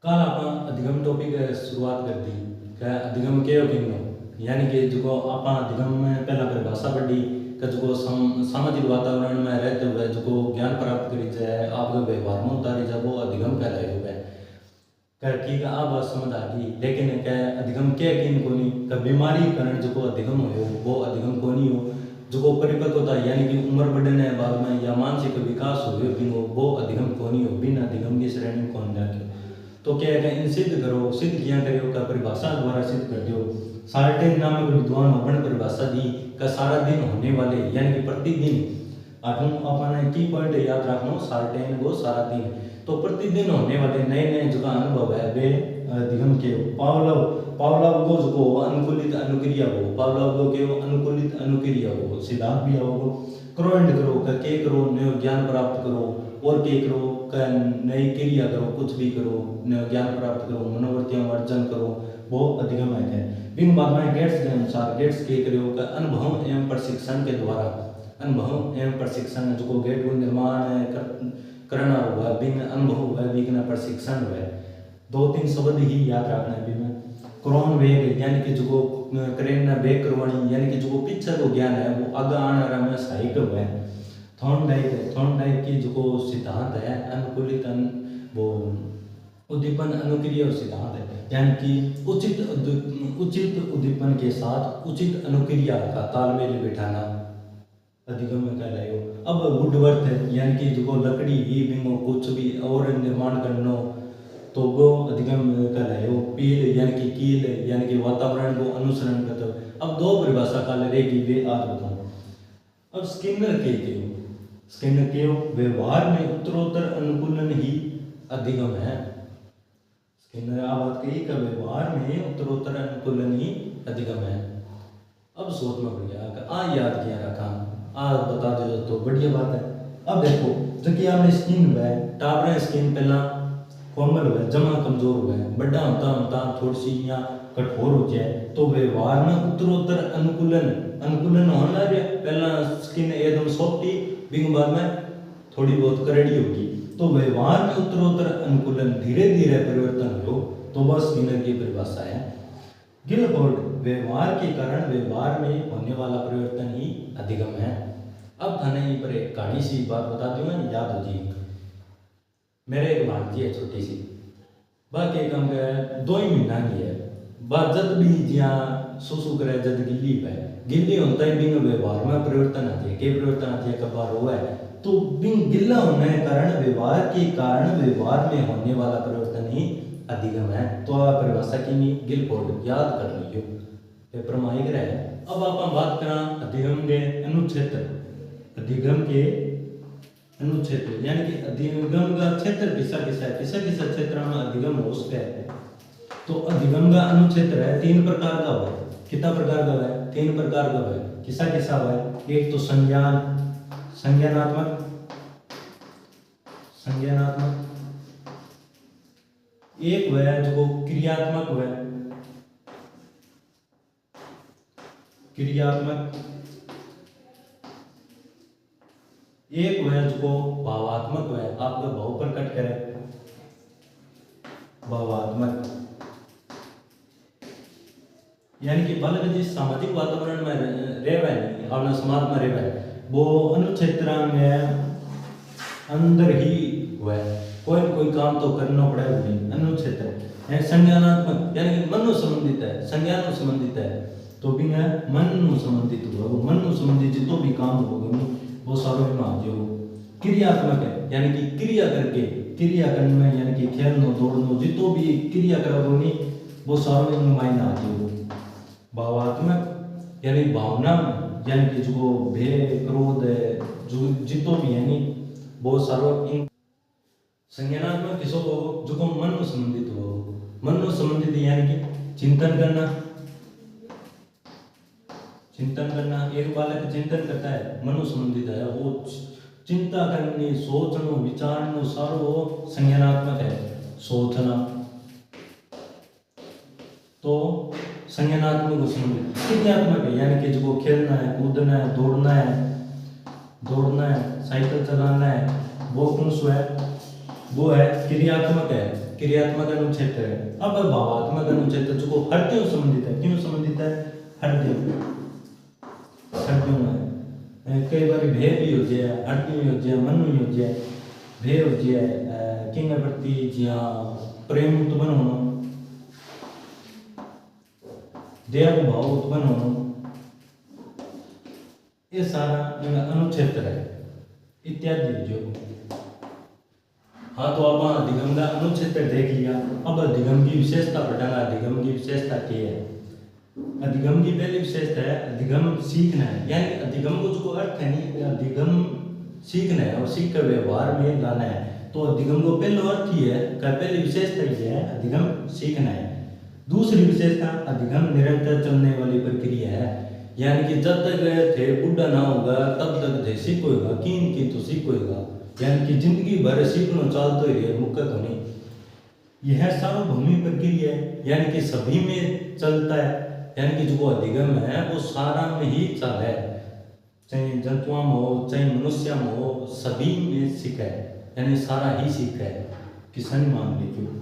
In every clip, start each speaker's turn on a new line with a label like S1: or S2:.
S1: कल आप अधिगम टॉपिक शुरुआत कर दी क्या अधिगम के किनो यानी कि जो आप अधिगम में पहला परिभाषा पढ़ी कि जो सामाजिक वातावरण में रहते हुए जो ज्ञान प्राप्त करी जाए आपके व्यवहार में उतारी जाए वो अधिगम कहलाए हुए क्या ठीक है आप बात समझ आ गई लेकिन क्या अधिगम क्या किन को नहीं का बीमारी कारण जो अधिगम हो वो अधिगम को नहीं हो जो परिपक्वता यानी कि उम्र बढ़ने बाद में या मानसिक विकास हो वो अधिगम को नहीं हो बिना अधिगम की श्रेणी में कौन जाके तो क्या है इन सिद्ध करो सिद्ध किया करो का परिभाषा द्वारा सिद्ध कर दो सार्टेन नामक विद्वान अपन परिभाषा दी का सारा दिन होने वाले यानी कि प्रतिदिन अपन की पॉइंट याद रखना सार्टेन वो सारा दिन तो प्रतिदिन होने वाले नए नए जो अनुभव है वे अधिगम के पावलव पावलव को जो अनुकूलित अनुक्रिया हो पावलव को के अनुकूलित अनुक्रिया हो सिद्धांत भी हो करो एंड करो का के करो नयो ज्ञान प्राप्त करो और के करो का नई क्रिया करो कुछ भी करो नयो ज्ञान प्राप्त करो मनोवृत्तियों अर्जन करो वो अधिगम है बिन बाद में गेट्स के अनुसार गेट्स के करो का अनुभव एवं प्रशिक्षण के द्वारा अनुभव एवं प्रशिक्षण जो गेट को निर्माण करना हुआ बिन अनुभव हुआ बिन प्रशिक्षण हुआ दो तीन शब्द ही याद रखना है बिन क्रोन वेग यानी कि जो करेन वेग करवानी यानी कि जो पीछे को ज्ञान है वो आगे आने वाला में सहायक हुआ है थॉर्नडाइक की जो सिद्धांत है अनुकूलित वो उद्दीपन अनुक्रिया सिद्धांत है यानी कि उचित उद्दीपन के साथ उचित अनुक्रिया का तालमेल बिठाना अधिगम कहलायो। अब वुडवर्थ यानी कि जो लकड़ी ही बिंगो कुछ भी और निर्माण करनो तो वो अधिगम कहलायो। पील यानी कि कील यानी कि वातावरण को अनुसरण करते अब दो परिभाषा काल रहेगी वे आज बताऊं। अब स्किनर के व्यवहार में उत्तरोत्तर अनुकूलन ही अधिगम है। स्किनर आ बात कही का व्यवहार में उत्तरोत्तर अनुकूलन ही अधिगम है। अब सोच में पड़ गया आ याद किया रखा आ बता दो तो बढ़िया बात है। अब देखो जबकि आपने स्किन हुआ है टावरा स्किन पहला कोमल हुआ जमा कमजोर हुआ है बड़ा होता होता थोड़ी सी या कठोर हो जाए तो व्यवहार में उत्तरोत्तर अनुकूलन होना रे पहला स्किन एकदम सॉफ्टी बिंग बाद में थोड़ी बहुत करड़ी होगी तो व्यवहार में उत्तरोत्तर अनुकूलन धीरे धीरे परिवर्तन हो तो वह स्किनर की परिभाषा है। गिलफोर्ड व्यवहार के कारण व्यवहार में होने वाला परिवर्तन ही अधिगम है। अब थाने पर एक कहानी सी बात बता दूंगा याद हो जी। मेरे एक भांजी है छोटी सी बाकी काम का 2 ही महीना की है बात जब भी जिया सुसु करे जब गिल्ली होता है बिंग व्यवहार में परिवर्तन आती है के परिवर्तन आती है कबार हुआ है तो बिंग गिल्ला होने के कारण व्यवहार के कारण व्यवहार में होने वाला परिवर्तन ही अधिगम है। तो परिभाषा की नहीं गिलफोर्ड याद कर लियो पेपर में आई है। अब आप बात करा अधिगम के अनुक्षेत्र अधिगम के अनुक्षेत्र यानी कि अधिगम का क्षेत्र किसा क्षेत्र में अधिगम हो सकता है। तो अधिगम का अनुक्षेत्र है 3 प्रकार का है कितना प्रकार का है 3 प्रकार का है किसा है। एक तो संज्ञानात्मक एक वह जो क्रियात्मक एक वह जो भावात्मक है आपका भाव प्रकट करे भावात्मक यानी कि बालक जिस सामाजिक वातावरण में रह अपना समाज में रह वो अनुक्षेत्र में अंदर ही हुआ कोई काम तो करना पड़ेगा नहीं अनुक्षेत्र है। संज्ञानात्मक यानी कि मन संबंधित है संज्ञान संबंधित है तो भी मन संबंधित हुआ वो मन संबंधित जितो भी काम होगा वो सारों में आ जाओ। क्रियात्मक है यानी कि क्रिया करने में यानी कि खेलना दौड़ना जितो भी क्रिया करोगे नहीं वो सारों में मायने आ जाओ। भावात्मक यानी भावना यानी कि जो भय क्रोध जो जितो भी यानी बहुत सारो इन संज्ञानात्मक किसो जो मन संबंधित यानी कि चिंतन करना एक बालक चिंतन करता है मनो संबंधित है वो चिंता करनी सोचना विचारना सारो संज्ञानात्मक है सोचना तो संज्ञानात्मक संबंधित। क्रियात्मक है यानी कि जो खेलना है कूदना है दौड़ना है साइकिल चलाना है वो कौन सा है वो है क्रियात्मक है क्रियात्मक अनुच्छेद है। अब भावात्मक अनुच्छेद जो हृदयों संबंधित है, क्यों संबंधित है? हृदयों में कई बार भेद भी हो जाए, हृदय हो जाए, मन भी हो जाए, भेद हो जाए, किंग प्रति जिया प्रेम उत्पन्न होना, दया भाव उत्पन्न होना, ये सारा अनुच्छेद है इत्यादि जो। हाँ, तो आप अधिगम का अनुच्छेद देख लिया। अब अधिगम की विशेषता पढ़ाना। अधिगम की विशेषता क्या है? अधिगम की पहली विशेषता है अधिगम सीखना है, यानी अधिगम को जो अर्थ है नहीं, अधिगम सीखना है और सीख कर व्यवहार में लाना है। तो अधिगम को पहला अर्थ ही है, पहली विशेषता ये है अधिगम सीखना है। दूसरी विशेषता अधिगम निरंतर चलने वाली प्रक्रिया है, यानी कि जब तक थे बुढ़ा ना होगा तब तक थे सीखोगा, किन तो सीखोगा, यानी कि जिंदगी भर सीखना चालते ही रहे, मुक्त होनी। यह सार्वभौमिक प्रक्रिया है, यानी कि सभी में चलता है, यानी कि जो अधिगम है वो सारा में ही चल है, चाहे जंतुओं में हो चाहे मनुष्य में हो, सभी में सीखा है, यानी सारा ही सीखा है। किसान मान लीजिए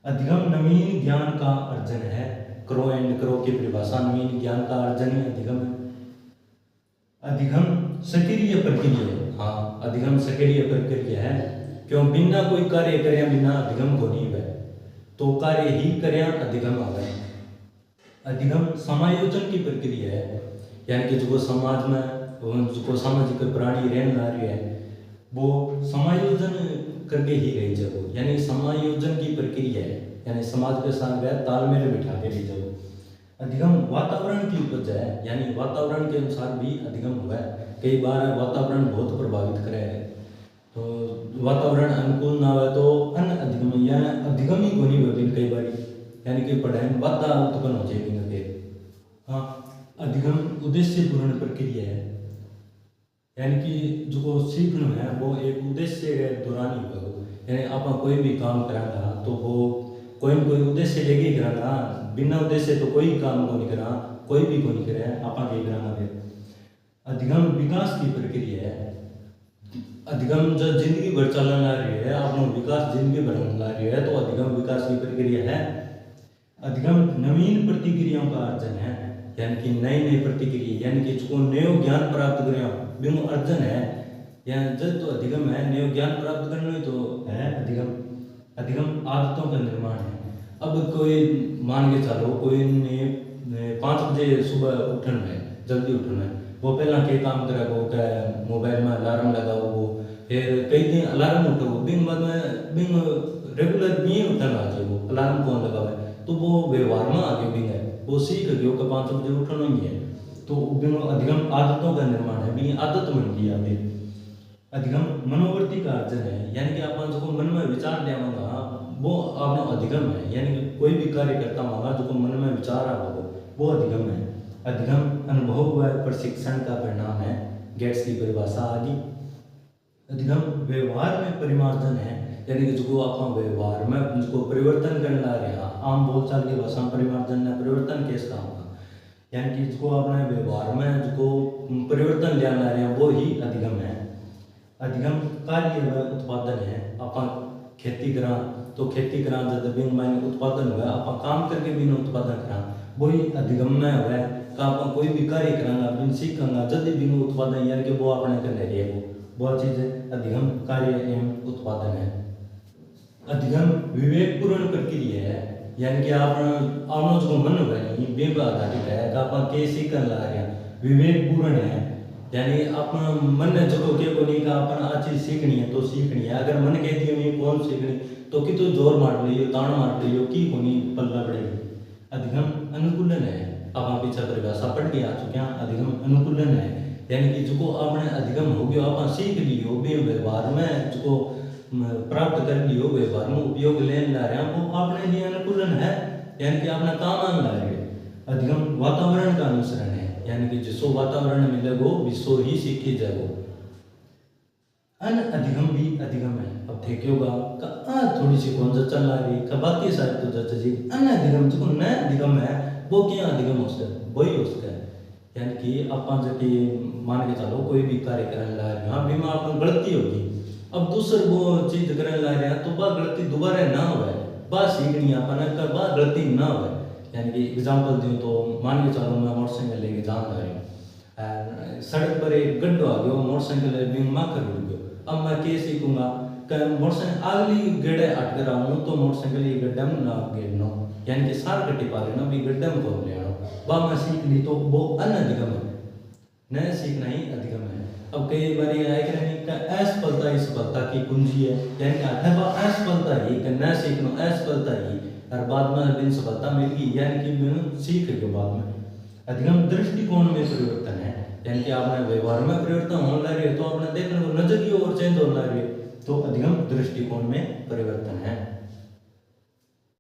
S1: अधिगम नवीन ज्ञान का अर्जन है। क्रो एंड क्रो की परिभाषा नवीन ज्ञान का अर्जन ही अधिगम है। अधिगम सक्रिय प्रक्रिया है। हाँ, अधिगम सक्रिय प्रक्रिया है, क्यों? बिना कोई कार्य करे बिना अधिगम को नहीं है, तो कार्य ही करे अधिगम आ गए। अधिगम समायोजन की प्रक्रिया है, यानी कि जो समाज में जो सामाजिक प्राणी रहने ला रहे हैं वो समायोजन करके ही रही जाओ, यानी समायोजन की प्रक्रिया है, यानी समाज के साथ गए तालमेल बिठा के रही जाओ। अधिगम वातावरण की उपज है, यानी वातावरण के अनुसार भी अधिगम हुआ है। कई बार वातावरण बहुत प्रभावित करे है, तो वातावरण अनुकूल ना हो तो अन अधिगम या अधिगम ही कोनी हुए कई बार, यानी कि पढ़ाई में बाधा उत्पन्न हो जाएगी। हाँ, अधिगम उद्देश्य पूर्ण प्रक्रिया है, यानी कि जो सीखना है वो एक उद्देश्य के दौरान ही होगा, यानी आप कोई भी काम कराना तो वो कोई न कोई उद्देश्य लेके ही कराना, बिना उद्देश्य तो कोई काम को नहीं करा, कोई भी को नहीं करे, आप कराना। फिर अधिगम विकास की प्रक्रिया है। अधिगम जो जिंदगी भर चलने ला रही है, आप विकास जिंदगी भर ला रही है, तो अधिगम विकास की प्रक्रिया है। अधिगम नवीन प्रतिक्रियाओं का अर्जन है, यानी कि नई नई प्रतिक्रिया, यानी कि जो नयो ज्ञान प्राप्त करें बिनु अर्जन है, या जब तो अधिगम है नयो ज्ञान प्राप्त करने तो है अधिगम। अधिगम आदतों का निर्माण है। अब कोई मान के चलो कोई ने 5 बजे सुबह उठना है, जल्दी उठना है, वो पहला के काम करेगा, वो क्या मोबाइल में अलार्म लगाओ, वो फिर कई दिन अलार्म उठो, बिन बाद में बिन रेगुलर भी उठना आ जाए, वो अलार्म कौन लगावे, तो वो व्यवहार में आगे भी है, वो सीख गयो कि 5 बजे उठना ही है, तो बिन अधिगम आदतों का निर्माण है, बिन आदत बन गई अभी। अधिगम मनोवृत्ति का अर्जन है, यानी कि आप जो मन में विचार लिया वो आपने अधिगम है, यानी कि कोई भी कार्य करता होगा जो मन में विचार आ वो अधिगम है। अधिगम अनुभव व प्रशिक्षण का परिणाम है, गेट्स की परिभाषा आदि। अधिगम व्यवहार में परिमार्जन है, यानी कि जो आप व्यवहार में उसको परिवर्तन करने ला रहे हैं, आम बोलचाल की भाषा में परिमार्जन है, परिवर्तन कैसा होगा, यानी कि जिसको आपने व्यवहार में जिसको परिवर्तन ले ला रहे हैं वो ही अधिगम है। अधिगम कार्य व उत्पादन है, आप खेती करा तो खेती करा जब बिन मायने उत्पादन हुआ, आप काम करके बिन उत्पादन करा वही अधिगम में हुआ है। का आप कोई भी कार्य करांगा बिन सीखांगा जब बिन उत्पादन, यानी कि वो अपने कर ले वो चीज अधिगम कार्य एवं उत्पादन है। अधिगम विवेकपूर्ण प्रक्रिया है, यानी कि आप जो मन हुआ नहीं बेब आधारित है, आप के सीखन ला रहे हैं, विवेकपूर्ण है, यानी आप मन ने जो के को नहीं का अपन आ चीज सीखनी है तो सीखनी है, अगर मन कहती है नहीं कौन सीखनी तो कि तो जोर मार लियो ताण मार लियो की कोनी पल्ला पड़ेगी। अधिगम अनुकूलन है, अब आप पीछे परिभाषा पढ़ के आ चुके हैं। अधिगम अनुकूलन है, यानी कि जो आपने अधिगम हो गया आप सीख लियो बे व्यवहार में जो प्राप्त कर लियो, व्यवहार में उपयोग लेने ला रहे हैं वो अपने लिए अनुकूलन है, यानी कि अपना काम आने ला रहे हैं। अधिगम वातावरण का अनुसरण है, यानी कि जिसको वातावरण मिलेगो विश्व ही सीखी जाएगो। अन अधिगम भी अधिगम है, अब देखिएगा थोड़ी सी कौन सा चल रही का बाकी सारे तो जच जी अन अधिगम जो न अधिगम है वो क्या अधिगम हो सकता है, वही हो सकता है, यानी कि आप जब मान के चलो कोई भी कार्य करने ला रहे हैं, हाँ बीमा आप गलती होगी, अब दूसरे वो चीज करने ला रहे हैं तो वह गलती दोबारा ना हो, बात सीखनी अपन कर बात गलती ना हो। यानी कि एग्जांपल दूं तो मान के चलो मैं मोटरसाइकिल लेके जा रहा हूँ और सड़क पर एक गड्ढा आ गया, मोटरसाइकिल बिंग माकर उड़ गया। अब मैं क्या सीखूंगा कि मोटरसाइकिल अगली गड्ढे हट कर आऊँ तो मोटरसाइकिल ये गड्ढे में ना गिरना, यानी कि सार कटी पा रहे ना भी गड्ढे में खोल ले आना। बात मैं सीख ली तो वो अनधिगम है, नया सीखना ही अधिगम है। अब कई बार असफलता ही सफलता की कुंजी है, यानी असफलता ही नया सीखना असफलता ही और बाद में बिन सफलता मिल गई, यानी कि मैंने सीख के बाद में अधिगम दृष्टिकोण में परिवर्तन है। यानी कि आपने व्यवहार में परिवर्तन होने लगे तो आपने देखने को नजरिए और चेंज होने लगे तो अधिगम दृष्टिकोण में परिवर्तन है।